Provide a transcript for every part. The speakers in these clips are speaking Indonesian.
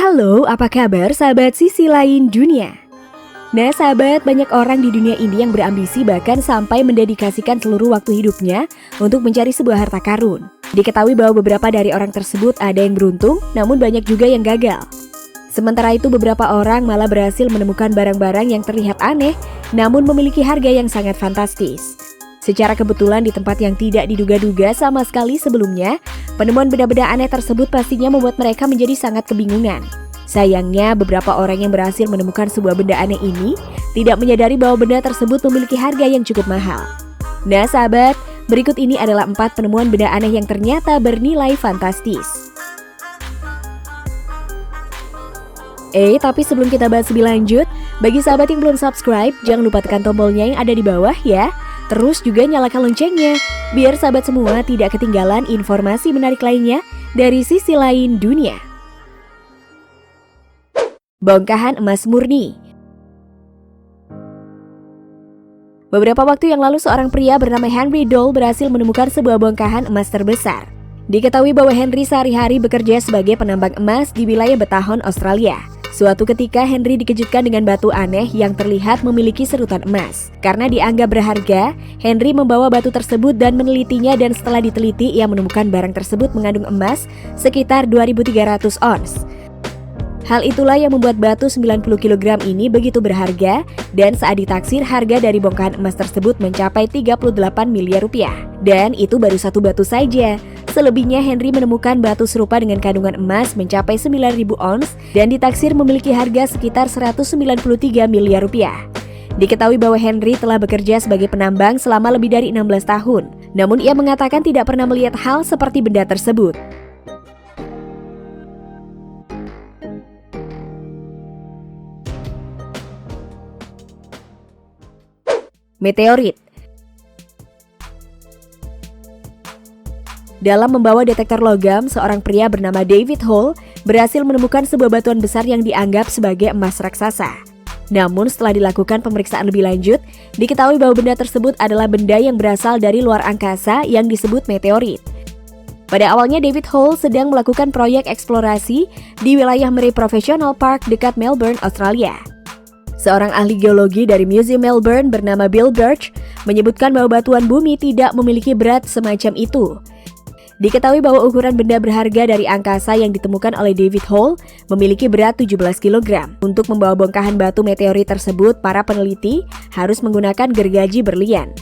Halo, apa kabar sahabat sisi lain dunia? Nah sahabat, banyak orang di dunia ini yang berambisi bahkan sampai mendedikasikan seluruh waktu hidupnya untuk mencari sebuah harta karun. Diketahui bahwa beberapa dari orang tersebut ada yang beruntung, namun banyak juga yang gagal. Sementara itu beberapa orang malah berhasil menemukan barang-barang yang terlihat aneh, namun memiliki harga yang sangat fantastis. Secara kebetulan di tempat yang tidak diduga-duga sama sekali sebelumnya, penemuan benda-benda aneh tersebut pastinya membuat mereka menjadi sangat kebingungan. Sayangnya, beberapa orang yang berhasil menemukan sebuah benda aneh ini tidak menyadari bahwa benda tersebut memiliki harga yang cukup mahal. Nah sahabat, berikut ini adalah 4 penemuan benda aneh yang ternyata bernilai fantastis. Tapi sebelum kita bahas lebih lanjut, bagi sahabat yang belum subscribe, jangan lupa tekan tombolnya yang ada di bawah ya. Terus juga nyalakan loncengnya, biar sahabat semua tidak ketinggalan informasi menarik lainnya dari sisi lain dunia. Bongkahan emas murni. Beberapa waktu yang lalu seorang pria bernama Henry Dole berhasil menemukan sebuah bongkahan emas terbesar. Diketahui bahwa Henry sehari-hari bekerja sebagai penambang emas di wilayah Bathurst, Australia. Suatu ketika Henry dikejutkan dengan batu aneh yang terlihat memiliki serutan emas. Karena dianggap berharga, Henry membawa batu tersebut dan menelitinya, dan setelah diteliti ia menemukan barang tersebut mengandung emas sekitar 2.300 ons. Hal itulah yang membuat batu 90 kg ini begitu berharga, dan saat ditaksir harga dari bongkahan emas tersebut mencapai 38 miliar rupiah. Dan itu baru satu batu saja. Selebihnya Henry menemukan batu serupa dengan kandungan emas mencapai 9.000 ons dan ditaksir memiliki harga sekitar 193 miliar rupiah. Diketahui bahwa Henry telah bekerja sebagai penambang selama lebih dari 16 tahun. Namun ia mengatakan tidak pernah melihat hal seperti benda tersebut. Meteorit. Dalam membawa detektor logam, seorang pria bernama David Hall berhasil menemukan sebuah batuan besar yang dianggap sebagai emas raksasa. Namun setelah dilakukan pemeriksaan lebih lanjut, diketahui bahwa benda tersebut adalah benda yang berasal dari luar angkasa yang disebut meteorit. Pada awalnya David Hall sedang melakukan proyek eksplorasi di wilayah Murray Professional Park dekat Melbourne, Australia. Seorang ahli geologi dari Museum Melbourne bernama Bill Birch menyebutkan bahwa batuan bumi tidak memiliki berat semacam itu. Diketahui bahwa ukuran benda berharga dari angkasa yang ditemukan oleh David Hall memiliki berat 17 kg. Untuk membawa bongkahan batu meteorit tersebut, para peneliti harus menggunakan gergaji berlian.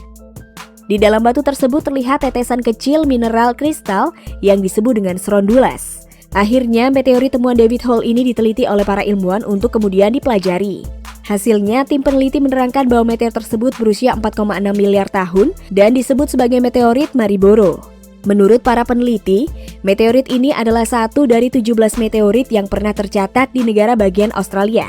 Di dalam batu tersebut terlihat tetesan kecil mineral kristal yang disebut dengan strondulas. Akhirnya, meteorit temuan David Hall ini diteliti oleh para ilmuwan untuk kemudian dipelajari. Hasilnya, tim peneliti menerangkan bahwa meteor tersebut berusia 4,6 miliar tahun dan disebut sebagai meteorit Mariboro. Menurut para peneliti, meteorit ini adalah satu dari 17 meteorit yang pernah tercatat di negara bagian Australia.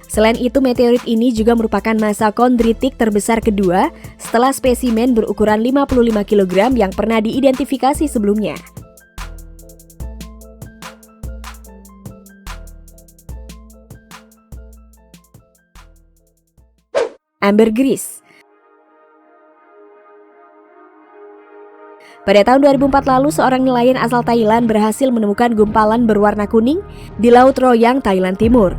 Selain itu, meteorit ini juga merupakan massa kondritik terbesar kedua setelah spesimen berukuran 55 kg yang pernah diidentifikasi sebelumnya. Ambergris. Pada tahun 2004 lalu, seorang nelayan asal Thailand berhasil menemukan gumpalan berwarna kuning di Laut Royang, Thailand Timur.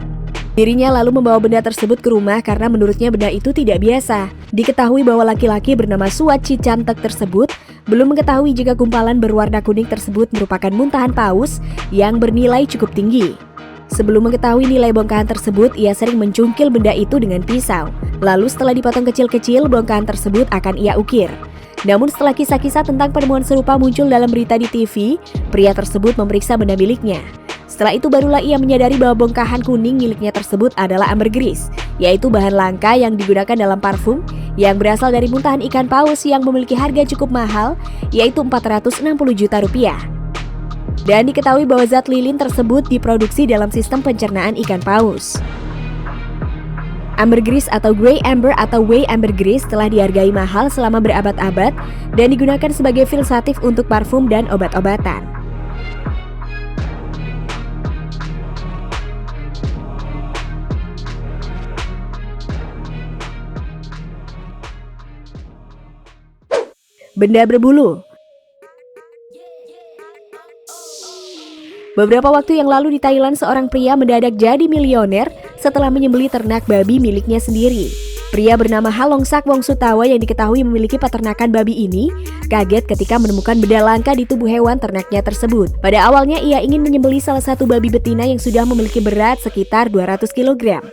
Dirinya lalu membawa benda tersebut ke rumah karena menurutnya benda itu tidak biasa. Diketahui bahwa laki-laki bernama Suat Cicantek tersebut belum mengetahui jika gumpalan berwarna kuning tersebut merupakan muntahan paus yang bernilai cukup tinggi. Sebelum mengetahui nilai bongkahan tersebut, ia sering mencungkil benda itu dengan pisau. Lalu setelah dipotong kecil-kecil, bongkahan tersebut akan ia ukir. Namun setelah kisah-kisah tentang penemuan serupa muncul dalam berita di TV, pria tersebut memeriksa benda miliknya. Setelah itu barulah ia menyadari bahwa bongkahan kuning miliknya tersebut adalah ambergris, yaitu bahan langka yang digunakan dalam parfum yang berasal dari muntahan ikan paus yang memiliki harga cukup mahal, yaitu 460 juta rupiah. Dan diketahui bahwa zat lilin tersebut diproduksi dalam sistem pencernaan ikan paus. Ambergris atau Grey Amber atau Way Ambergris telah dihargai mahal selama berabad-abad dan digunakan sebagai filsatif untuk parfum dan obat-obatan. Benda berbulu. Beberapa waktu yang lalu di Thailand, seorang pria mendadak jadi milioner setelah menyembelih ternak babi miliknya sendiri. Pria bernama Halongssak Wongsutawa yang diketahui memiliki peternakan babi ini kaget ketika menemukan benda langka di tubuh hewan ternaknya tersebut. Pada awalnya ia ingin menyembelih salah satu babi betina yang sudah memiliki berat sekitar 200 kg.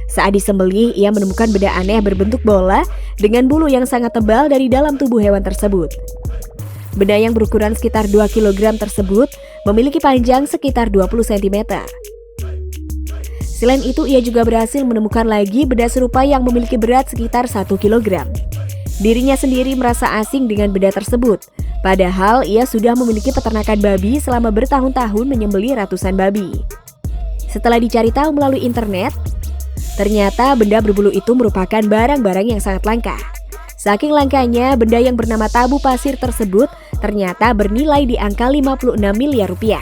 Saat disembelih, ia menemukan benda aneh berbentuk bola dengan bulu yang sangat tebal dari dalam tubuh hewan tersebut. Benda yang berukuran sekitar 2 kg tersebut memiliki panjang sekitar 20 cm. Selain itu, ia juga berhasil menemukan lagi benda serupa yang memiliki berat sekitar 1 kg. Dirinya sendiri merasa asing dengan benda tersebut, padahal ia sudah memiliki peternakan babi selama bertahun-tahun menyembelih ratusan babi. Setelah dicari tahu melalui internet, ternyata benda berbulu itu merupakan barang-barang yang sangat langka. Saking langkanya, benda yang bernama tabu pasir tersebut ternyata bernilai di angka 56 miliar rupiah.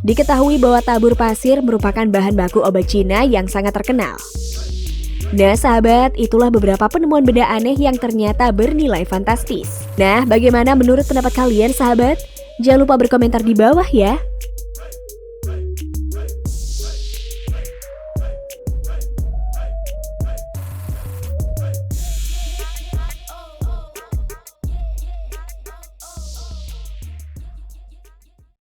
Diketahui bahwa tabur pasir merupakan bahan baku obat Cina yang sangat terkenal. Nah sahabat, itulah beberapa penemuan benda aneh yang ternyata bernilai fantastis. Nah, bagaimana menurut pendapat kalian sahabat? Jangan lupa berkomentar di bawah ya.